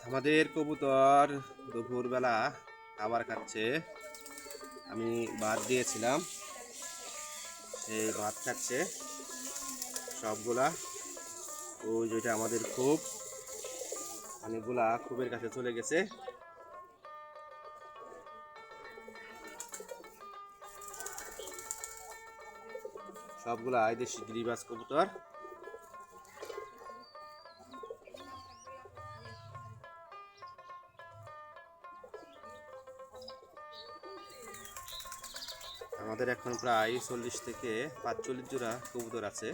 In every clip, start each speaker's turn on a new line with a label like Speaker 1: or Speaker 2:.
Speaker 1: আমাদের কবুতর দুপুরবেলা খাবার খাচ্ছে। আমি ভাত দিয়েছিলাম, সেই ভাত খাচ্ছে সবগুলা। ওই যেটা আমাদের খুব অনেকগুলা খুবের কাছে চলে গেছে। সবগুলা দেশি গিরিবাজ কবুতর। আমাদের এখন প্রায় 40 থেকে 45 জোড়া কবুতর আছে।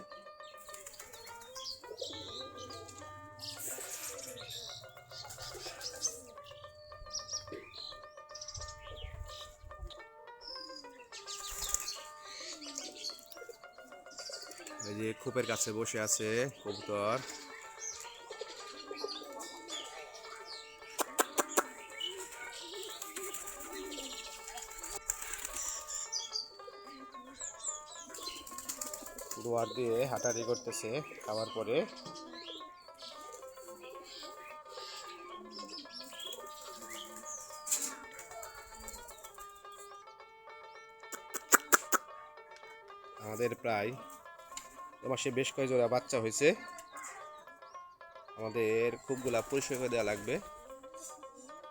Speaker 1: এই যে খোপের কাছে বসে আছে কবুতর। দুয়ার দিয়ে হাঁটাহাঁটি করতেছে খাবার পরে। আমাদের প্রায় এ মাসে বেশ কয়েক জোড়া বাচ্চা হয়েছে। আমাদের খুবগুলা পরিষ্কার করে দেওয়া লাগবে,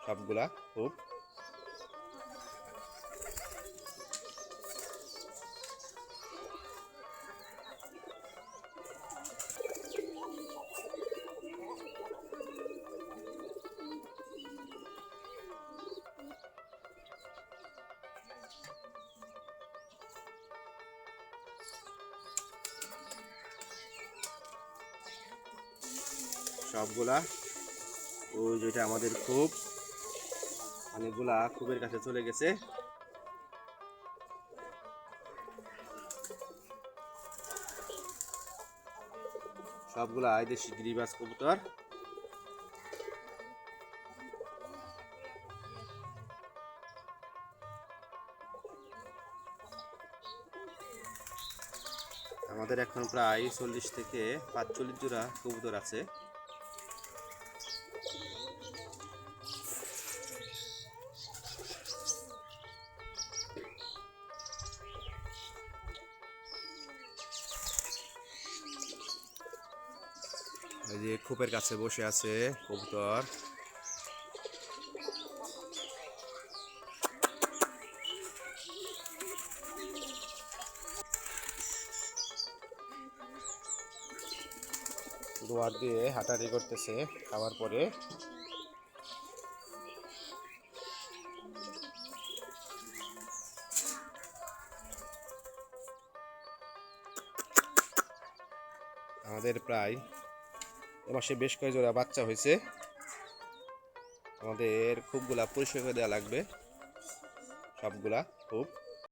Speaker 1: সবগুলা খুব। সবগুলা ওই যেটা আমাদের খুব অনেকগুলা খুবের কাছে চলে গেছে। সবগুলা দেশি গিরিবাজ কবুতর। আমাদের এখন প্রায় 40 থেকে 45 জোড়া কবুতর আছে। এই যে খোপের কাছে বসে আছে কবুতর। দুয়ার দিয়ে হাঁটাহাঁটি করতেছে খাবার পরে। আমাদের প্রায় এ মাসে বেশ কয়েক জোড়া বাচ্চা হয়েছে। আমাদের খুবগুলা পরিষ্কার করে দেওয়া লাগবে, সবগুলা খুব।